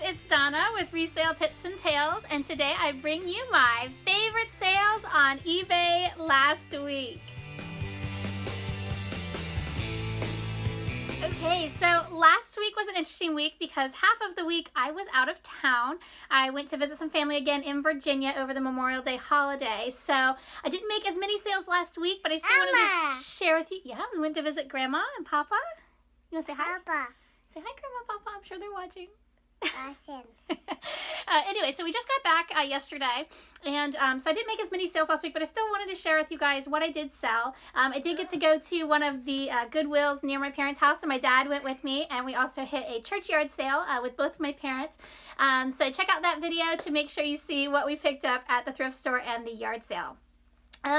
it's Donna with Resale Tips and Tales, and today I bring you my favorite sales on eBay last week. Okay, so last week was an interesting week because half of the week I was out of town. I went to visit some family again in Virginia over the Memorial Day holiday. So I didn't make as many sales last week, but I still wanted to share with you. Yeah, we went to visit Grandma and Papa. You want to say hi? Papa. Say hi, Grandma, Papa. I'm sure they're watching. Awesome. Anyway, so we just got back yesterday, and so I didn't make as many sales last week, but I still wanted to share with you guys what I did sell. I did get to go to one of the Goodwills near my parents' house, and my dad went with me, and we also hit a church yard sale with both of my parents. So check out that video to make sure you see what we picked up at the thrift store and the yard sale.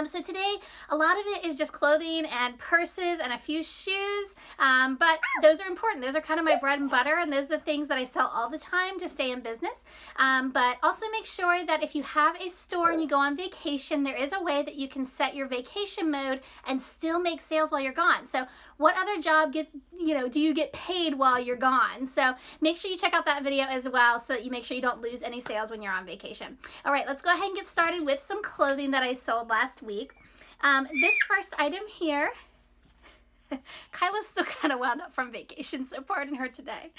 So today, a lot of it is just clothing and purses and a few shoes, but those are important. Those are kind of my bread and butter, and those are the things that I sell all the time to stay in business. But also make sure that if you have a store and you go on vacation, there is a way that you can set your vacation mode and still make sales while you're gone. So what other job do you get paid while you're gone? So make sure you check out that video as well so that you make sure you don't lose any sales when you're on vacation. All right, let's go ahead and get started with some clothing that I sold last week. This first item here, Kyla's still kind of wound up from vacation, so pardon her today.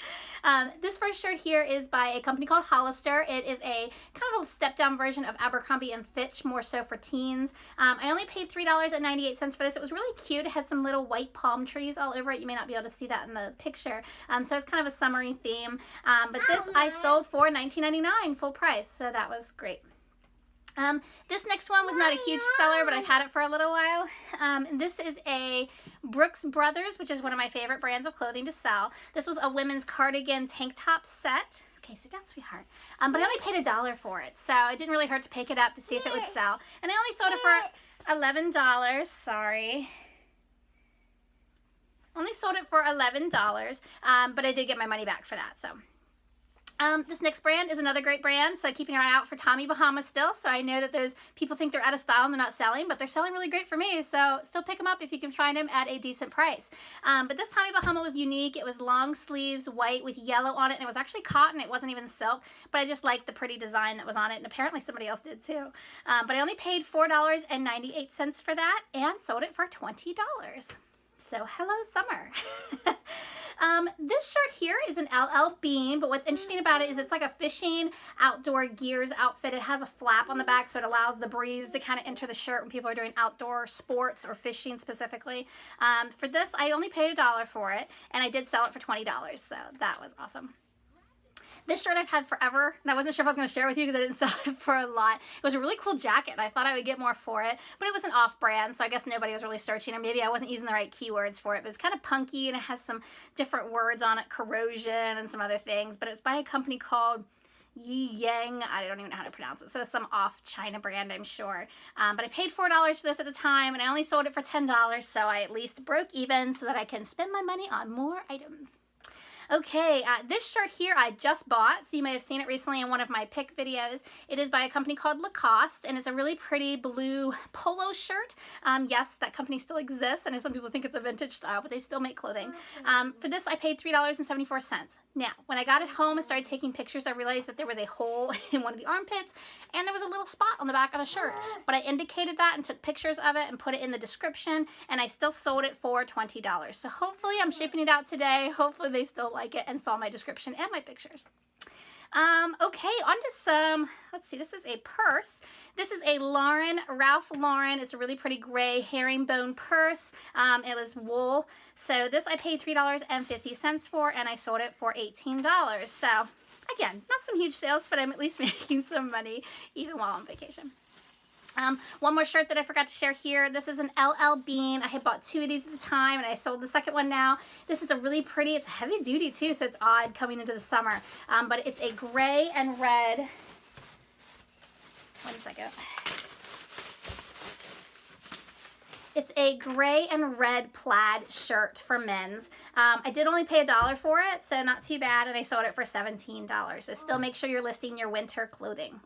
This first shirt here is by a company called Hollister. It is a kind of a step-down version of Abercrombie & Fitch, more so for teens. I only paid $3.98 for this. It was really cute. It had some little white palm trees all over it. You may not be able to see that in the picture. So it's kind of a summery theme. But this I sold for $19.99 full price, so that was great. This next one was not a huge seller, but I've had it for a little while. This is a Brooks Brothers, which is one of my favorite brands of clothing to sell. This was a women's cardigan tank top set. Okay, sit down, sweetheart. But I only paid $1 for it, so it didn't really hurt to pick it up to see if it would sell. And I only sold it for $11. Sorry. Only sold it for $11, but I did get my money back for that, so. This next brand is another great brand, so keep an eye out for Tommy Bahama still. So I know that those people think they're out of style and they're not selling, but they're selling really great for me. So still pick them up if you can find them at a decent price. But this Tommy Bahama was unique. It was long sleeves, white with yellow on it, and it was actually cotton. It wasn't even silk, but I just liked the pretty design that was on it, and apparently somebody else did too. But I only paid $4.98 for that and sold it for $20. So hello, summer. This shirt here is an LL Bean, but what's interesting about it is it's like a fishing outdoor gears outfit. It has a flap on the back, so it allows the breeze to kind of enter the shirt when people are doing outdoor sports or fishing specifically. For this, I only paid $1 for it, and I did sell it for $20, so that was awesome. This shirt I've had forever, and I wasn't sure if I was going to share it with you because I didn't sell it for a lot. It was a really cool jacket, and I thought I would get more for it, but it was an off-brand, so I guess nobody was really searching, or maybe I wasn't using the right keywords for it, but it's kind of punky, and it has some different words on it, corrosion, and some other things, but it's by a company called Yi Yang. I don't even know how to pronounce it, so it's some off-China brand, I'm sure. But I paid $4 for this at the time, and I only sold it for $10, so I at least broke even so that I can spend my money on more items. Okay, this shirt here I just bought, so you may have seen it recently in one of my pick videos. It is by a company called Lacoste, and it's a really pretty blue polo shirt. Yes, that company still exists. I know some people think it's a vintage style, but they still make clothing. For this, I paid $3.74. Now, when I got it home and started taking pictures, I realized that there was a hole in one of the armpits, and there was a little spot on the back of the shirt. But I indicated that and took pictures of it and put it in the description, and I still sold it for $20. So hopefully I'm shipping it out today. Hopefully they still like it and saw my description and my pictures. Okay, on to some, let's see, this is a purse. This is a Ralph Lauren. It's a really pretty gray herringbone purse. It was wool. So this I paid $3.50 for, and I sold it for $18. So again, not some huge sales, but I'm at least making some money even while on vacation. One more shirt that I forgot to share here. This is an LL Bean. I had bought 2 of these at the time, and I sold the second one now. This is a really pretty, it's heavy duty too, so it's odd coming into the summer. But it's a gray and red, one second. It's a gray and red plaid shirt for men's. I did only pay $1 for it, so not too bad, and I sold it for $17. So still make sure you're listing your winter clothing.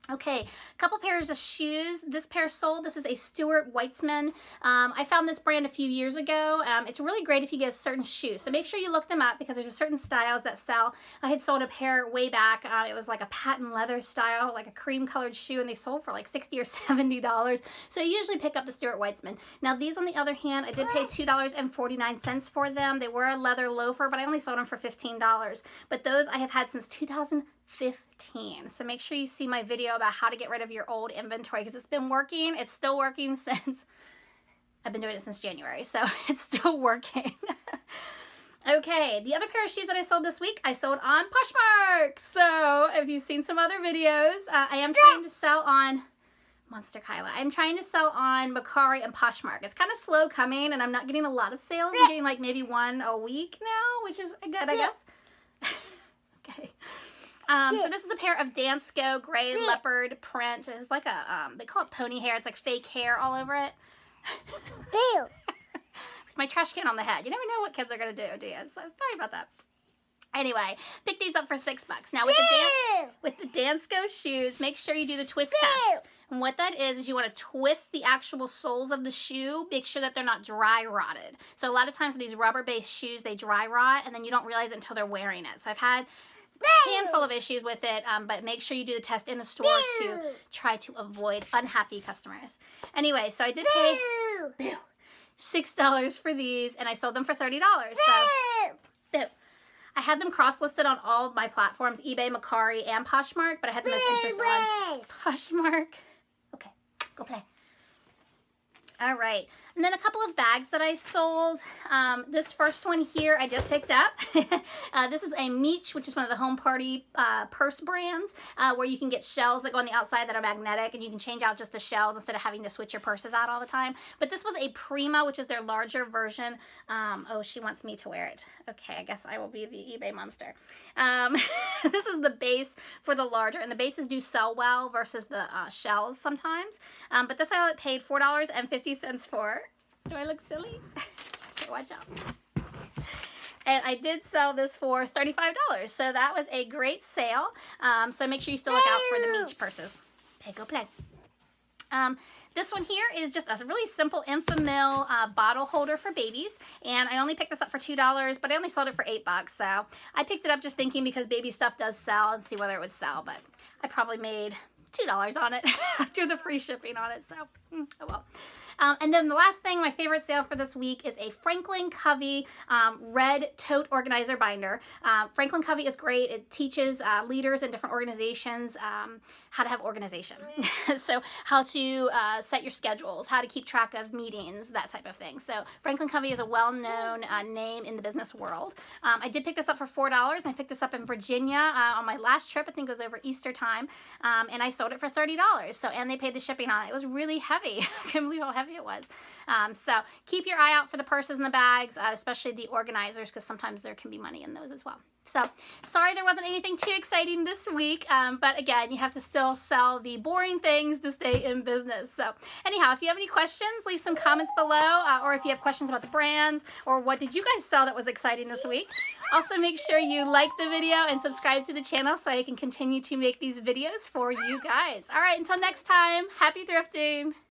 Okay, a couple pairs of shoes. This pair sold. This is a Stuart Weitzman. I found this brand a few years ago. It's really great if you get a certain shoe. So make sure you look them up because there's a certain styles that sell. I had sold a pair way back. It was like a patent leather style, like a cream colored shoe, and they sold for like $60 or $70. So I usually pick up the Stuart Weitzman. Now these on the other hand, I did pay $2.49 for them. They were a leather loafer, but I only sold them for $15. But those I have had since 2015. So make sure you see my video about how to get rid of your old inventory because it's been working. It's still working since, I've been doing it since January, so it's still working. Okay, the other pair of shoes that I sold this week, I sold on Poshmark. So if you've seen some other videos, I am trying to sell on Monster Kyla. I'm trying to sell on Mercari and Poshmark. It's kind of slow coming and I'm not getting a lot of sales. I'm getting like maybe one a week now, which is good, I guess. Okay. So this is a pair of Dansko gray leopard print. It's like a, they call it pony hair. It's like fake hair all over it. With my trash can on the head. You never know what kids are going to do you? So sorry about that. Anyway, pick these up for $6. Now with the Dansko shoes, make sure you do the twist test. And what that is you want to twist the actual soles of the shoe, make sure that they're not dry rotted. So a lot of times with these rubber-based shoes, they dry rot and then you don't realize it until they're wearing it. So I've had a handful of issues with it, but make sure you do the test in the store to try to avoid unhappy customers. Anyway, so I did pay $6 for these, and I sold them for $30. So, I had them cross-listed on all of my platforms, eBay, Mercari, and Poshmark, but I had the most interest on Poshmark. Okay, go play. All right, and then a couple of bags that I sold. This first one here I just picked up. This is a Meech, which is one of the home party purse brands, where you can get shells that go on the outside that are magnetic, and you can change out just the shells instead of having to switch your purses out all the time. But this was a Prima, which is their larger version. Oh, she wants me to wear it. Okay, I guess I will be the eBay monster. This is the base for the larger, and the bases do sell well versus the shells sometimes. But this I paid $4.50 for. Do I look silly? Okay, watch out. And I did sell this for $35, so that was a great sale. So make sure you still look out for the Meech purses. Okay, go play. This one here is just a really simple Infamil bottle holder for babies, and I only picked this up for $2, but I only sold it for $8, so I picked it up just thinking because baby stuff does sell and see whether it would sell, but I probably made $2 on it after the free shipping on it, so oh well. And then the last thing, my favorite sale for this week is a Franklin Covey red tote organizer binder. Franklin Covey is great. It teaches leaders in different organizations how to have organization. So how to set your schedules, how to keep track of meetings, that type of thing. So Franklin Covey is a well-known name in the business world. I did pick this up for $4, and I picked this up in Virginia on my last trip. I think it was over Easter time, and I sold it for $30. So, and they paid the shipping on it. It was really heavy. I can't believe how heavy it was. So keep your eye out for the purses and the bags, especially the organizers, because sometimes there can be money in those as well. So sorry there wasn't anything too exciting this week, but again, you have to still sell the boring things to stay in business. So anyhow, if you have any questions, leave some comments below, or if you have questions about the brands, or what did you guys sell that was exciting this week. Also, make sure you like the video and subscribe to the channel so I can continue to make these videos for you guys. All right, until next time, happy thrifting.